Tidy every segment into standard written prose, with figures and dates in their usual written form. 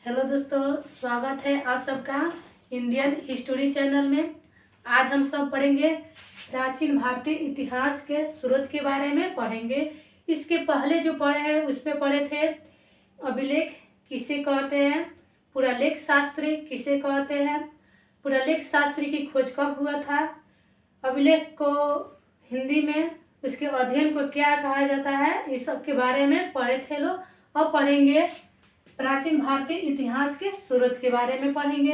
Hello दोस्तों, स्वागत है आप सबका इंडियन हिस्टोरी चैनल में। आज हम सब पढ़ेंगे प्राचीन भारतीय इतिहास के स्रोत के बारे में पढ़ेंगे। इसके पहले जो पढ़े हैं उसमें पढ़े थे अभिलेख किसे कहते हैं, पुरालेख शास्त्र किसे कहते हैं, पुरालेख शास्त्र की खोज कब हुआ था, अभिलेख को हिंदी में उसके अध्ययन को क्या कहा जाता है, इस सब के बारे में पढ़े थे लोग। अब पढ़ेंगे प्राचीन भारतीय इतिहास के स्रोत के बारे में पढ़ेंगे।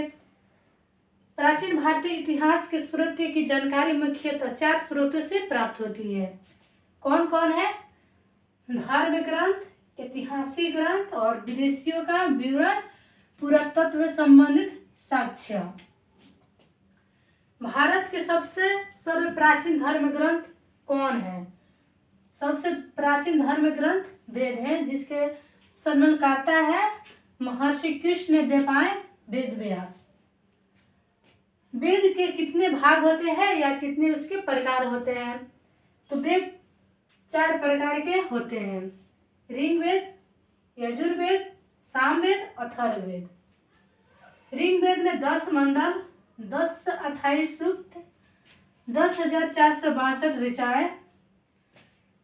प्राचीन भारतीय इतिहास के स्रोत की जानकारी मुख्यतः 4 स्रोतों से प्राप्त होती है। कौन कौन है? धर्म ग्रंथ, ऐतिहासिक ग्रंथ और विदेशियों का विवरण, पुरातत्व संबंधित साक्ष्य। भारत के सबसे सर्वप्राचीन धर्म ग्रंथ कौन है? सबसे प्राचीन धर्म ग्रंथ वेद है, जिसके संकलनकर्ता है महर्षि कृष्ण द्वैपायन वेद व्यास। वेद के कितने भाग होते हैं या कितने उसके प्रकार होते हैं? तो वेद 4 प्रकार के होते हैं: ऋग्वेद, यजुर्वेद, सामवेद, अथर्ववेद। ऋग्वेद में 10 मंडल, 10 से 28 सूक्त, 10,462 ऋचाएं।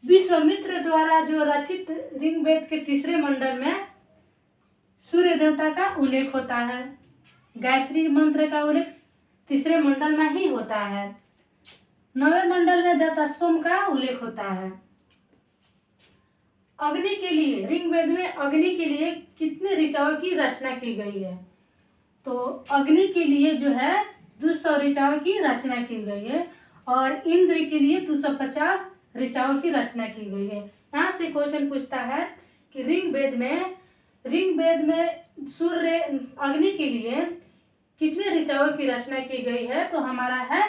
विश्वामित्र द्वारा जो रचित ऋग्वेद के 3रे मंडल में सूर्य देवता का उल्लेख होता है। गायत्री मंत्र का उल्लेख 3रे मंडल में ही होता है। 9वें मंडल में देवता सोम का उल्लेख होता है। अग्नि के लिए ऋग्वेद में अग्नि के लिए कितने ऋचाओं की रचना की गई है? तो अग्नि के लिए जो है 200 ऋचाओं की रचना की गई है और इंद्र के लिए 250 ऋचाओं की रचना की गई है। यहाँ से क्वेश्चन पूछता है कि ऋग्वेद में सूर्य अग्नि के लिए कितने ऋचाओं की रचना की गई है? तो हमारा है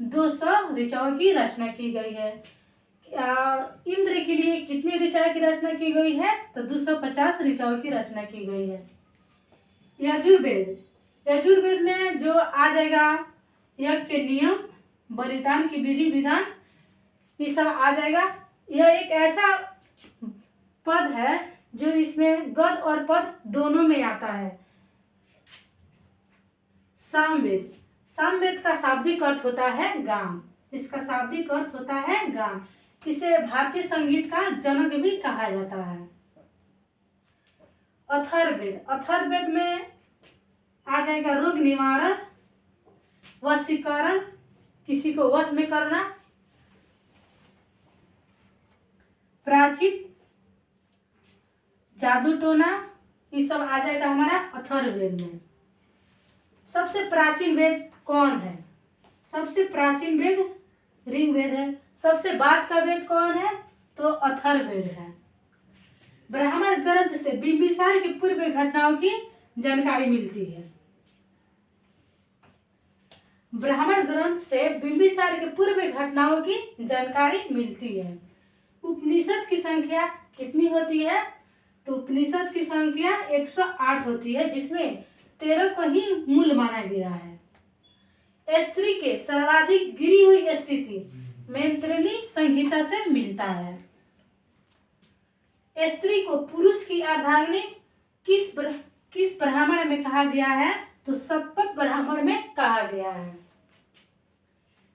200 ऋचाओं की रचना की गई है। इंद्र के लिए कितनी ऋचाओं की रचना की गई है? तो 250 ऋचाओं की रचना की गई है। यजुर्वेद में जो आ जाएगा यज्ञ के नियम, बलिदान की विधि विधान, ये सब आ जाएगा। यह एक ऐसा पद है जो इसमें गद और पद दोनों में आता है। सामवेद का शाब्दिक अर्थ होता है गान। इसका शाब्दिक अर्थ होता है गान। इसे भारतीय संगीत का जनक भी कहा जाता है। अथर्ववेद में आ जाएगा रोग निवारण, वशीकरण, किसी को वश में करना, प्राचित, जादू टोना, ये सब आ जाएगा हमारा अथर्ववेद में। सबसे प्राचीन वेद कौन है? सबसे प्राचीन वेद ऋग्वेद है। सबसे बाद का वेद कौन है? तो अथर्ववेद है। ब्राह्मण ग्रंथ से बिंबिसार की पूर्व घटनाओं की जानकारी मिलती है। ब्राह्मण ग्रंथ से बिंबिसार के पूर्व घटनाओं की जानकारी मिलती है। उपनिषद की संख्या कितनी होती है? तो उपनिषद की संख्या 108 होती है, जिसमें 13 को ही मूल माना गया है। स्त्री के सर्वाधिक गिरी हुई स्थिति मैत्रेयी संहिता से मिलता है। स्त्री को पुरुष की अर्धांगिनी किस ब्राह्मण में कहा गया है? तो शतपथ ब्राह्मण में कहा गया है।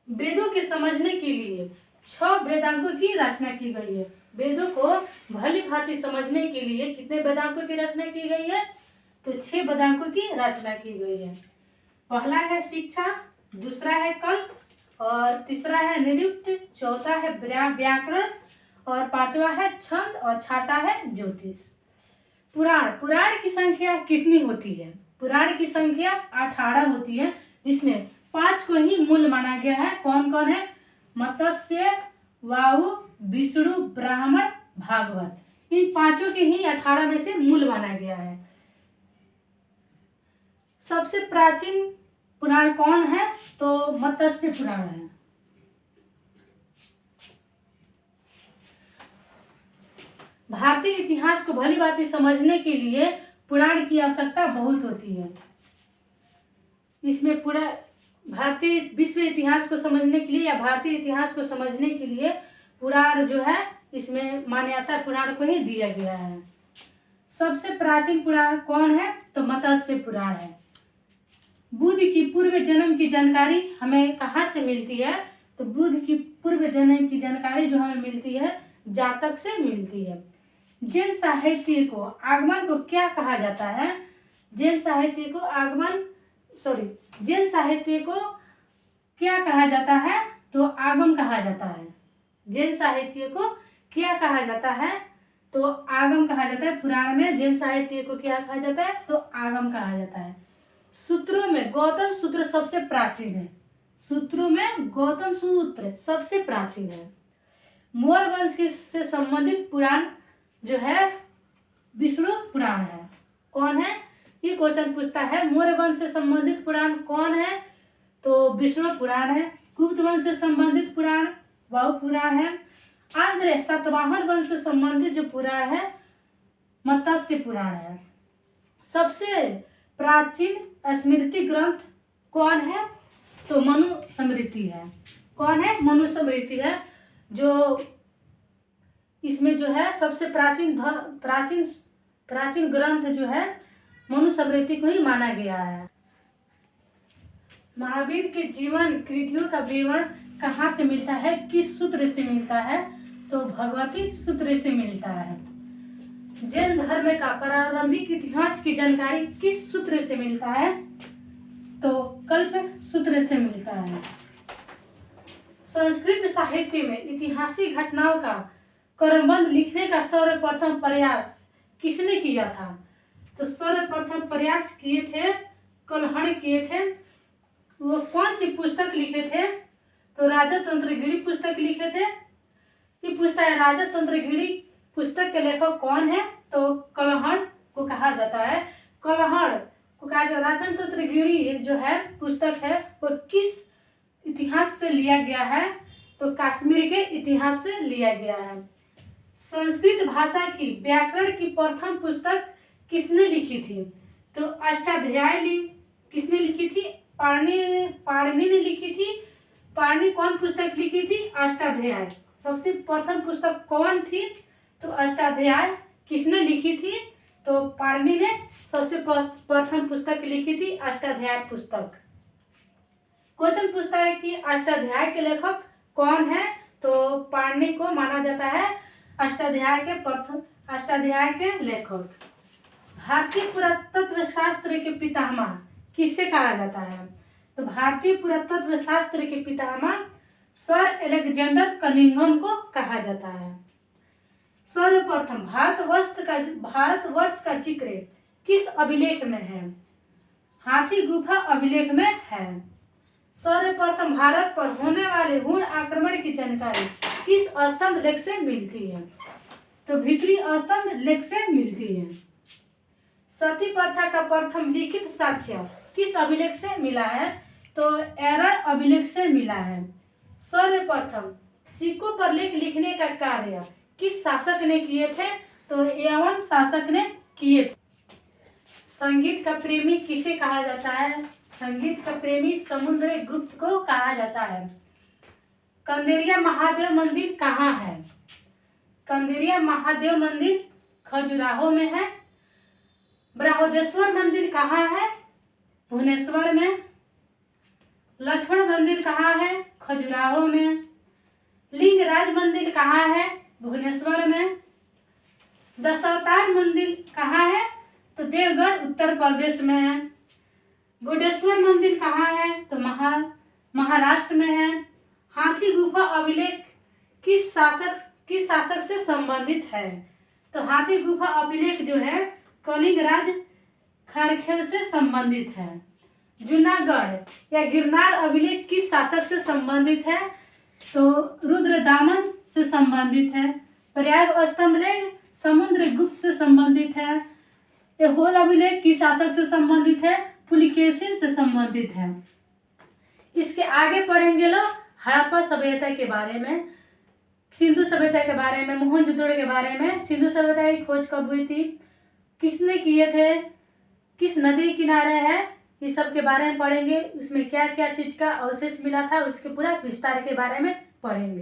वेदों के समझने के लिए 6 वेदांगों की रचना की गई है। वेदों को भली भांति समझने के लिए कितने वेदांगों की रचना की गई है? तो 6 वेदांगों की रचना की गई है। पहला है शिक्षा, दूसरा है कल्प और तीसरा है निरुक्त, चौथा है व्याकरण और 5वां है छंद और 6वां है ज्योतिष। पुराण की संख्या कितनी होती है? पुराण की संख्या 18 होती है, जिसमें 5 को ही मूल माना गया है। कौन कौन है? मत्स्य, वायु, विष्णु, ब्राह्मण, भागवत। इन 5 के ही 18 में से मूल माना गया है। सबसे प्राचीन पुराण कौन है? तो मत्स्य पुराण है। भारतीय इतिहास को भली भांति समझने के लिए पुराण की आवश्यकता बहुत होती है। इसमें पूरा भारतीय विश्व इतिहास को समझने के लिए या भारतीय इतिहास को समझने के लिए पुराण जो है इसमें मान्यता पुराण को ही दिया गया है। सबसे प्राचीन पुराण कौन है? तो मत्स्य पुराण है। बुध की पूर्व जन्म की जानकारी हमें कहाँ से मिलती है? तो बुध की पूर्व जन्म की जानकारी जो हमें मिलती है जातक से मिलती है। जैन साहित्य को आगमन को क्या कहा जाता है? जैन साहित्य को जैन साहित्य को क्या कहा जाता है? तो आगम कहा जाता है। जैन साहित्य को क्या कहा जाता है? तो आगम कहा जाता है। पुराण में जैन साहित्य को क्या कहा जाता है? तो आगम कहा जाता है। सूत्रों में गौतम सूत्र सबसे प्राचीन है। सूत्रों में गौतम सूत्र सबसे प्राचीन है। मौर्य वंश से संबंधित पुराण जो है विष्णु पुराण है। कौन है? ये क्वेश्चन पूछता है मौर्य वंश से संबंधित पुराण कौन है? तो विष्णु पुराण है। गुप्त वंश से संबंधित पुराण वायु पुराण है। आंध्र सातवाहन वंश से संबंधित जो पुराण है मत्स्य पुराण है। सबसे प्राचीन स्मृति ग्रंथ कौन है? तो मनुस्मृति है। कौन है? मनुस्मृति है। जो इसमें जो है सबसे प्राचीन ग्रंथ जो है मनुस्मृति को ही माना गया है। महावीर के जीवन कृतियों का विवरण कहाँ से मिलता है? किस सूत्र से मिलता है? तो भगवती सूत्र से मिलता है। जैन धर्म का प्रारंभिक इतिहास की जानकारी किस सूत्र से मिलता है? तो कल्प सूत्र से मिलता है। संस्कृत साहित्य में ऐतिहासिक घटनाओं का क्रमबद्ध लिखने का सर्वप्रथम प्रयास किसने किया था? तो सर्वप्रथम प्रयास किए थे कलहड़ किए थे। वो कौन सी पुस्तक लिखे थे? तो राजा तंत्रगिरी पुस्तक लिखे थे। ये पूछता है राजा तंत्रगिरी पुस्तक के लेखक कौन है? तो कलहड़ को कहा जाता है। कलहड़ को कहा जाता है। राजा तंत्रगिरी जो है पुस्तक है वो किस इतिहास से लिया गया है? तो कश्मीर के इतिहास से लिया गया है। संस्कृत भाषा की व्याकरण की प्रथम पुस्तक किसने लिखी थी? तो अष्टाध्यायी किसने लिखी थी? पाणिनि ने लिखी थी। पाणिनि कौन पुस्तक लिखी थी? अष्टाध्याय। सबसे प्रथम पुस्तक कौन थी? तो अष्टाध्याय किसने लिखी थी? तो पाणिनि ने सबसे प्रथम पुस्तक लिखी थी अष्टाध्याय पुस्तक। क्वेश्चन पूछता है कि अष्टाध्याय के लेखक कौन है? तो पाणिनि को माना जाता है अष्टाध्याय के लेखक। भारतीय पुरातत्व शास्त्र के पितामह किसे कहा जाता है? तो भारतीय पुरातत्व शास्त्र के पितामह सर अलेक्जेंडर कनिंघम को कहा जाता है। सर्वप्रथम भारतवर्ष का जिक्र किस अभिलेख में है? हाथी गुफा अभिलेख में है। सर्वप्रथम भारत पर होने वाले हुण आक्रमण की जानकारी किस स्तंभ लेख से मिलती है? तो भीतरी स्तंभ लेख से मिलती है। सती प्रथा का प्रथम लिखित साक्ष्य किस अभिलेख से मिला है? तो एरर अभिलेख से मिला है। सर्वप्रथम सिक्कों पर लेख लिखने का कार्य किस शासक ने किए थे? तो यवन शासक ने किए थे। संगीत का प्रेमी किसे कहा जाता है? संगीत का प्रेमी समुद्रगुप्त को कहा जाता है। कंदेरिया महादेव मंदिर कहाँ है? कंदेरिया महादेव मंदिर खजुराहो में है। बृहदेश्वर मंदिर कहाँ है? भुवनेश्वर में। लक्ष्मण मंदिर कहाँ है? खजुराहो में। लिंगराज मंदिर कहाँ है? भुवनेश्वर में। दशावतार मंदिर कहाँ है? तो देवगढ़ उत्तर प्रदेश में है। गोडेश्वर मंदिर कहाँ है? तो महाराष्ट्र में है। हाथी गुफा अभिलेख किस शासक से संबंधित है? तो हाथी गुफा अभिलेख जो है कलिंग राज खारखेल से संबंधित है। जूनागढ़ या गिरनार अभिलेख किस शासक से संबंधित है? तो रुद्रदामन से संबंधित है। प्रयाग स्तंभ लेख समुद्रगुप्त से संबंधित है। ऐहोल अभिलेख किस शासक से संबंधित है? पुलिकेशिन से संबंधित है। इसके आगे पढ़ेंगे लोग हड़प्पा सभ्यता के बारे में, सिंधु सभ्यता के बारे में, मोहनजोदड़ो के बारे में। सिंधु सभ्यता की खोज कब हुई थी? किसने किए थे? किस नदी किनारे है? इस सब के बारे में पढ़ेंगे। उसमें क्या क्या चीज का अवशेष मिला था उसके पूरा विस्तार के बारे में पढ़ेंगे।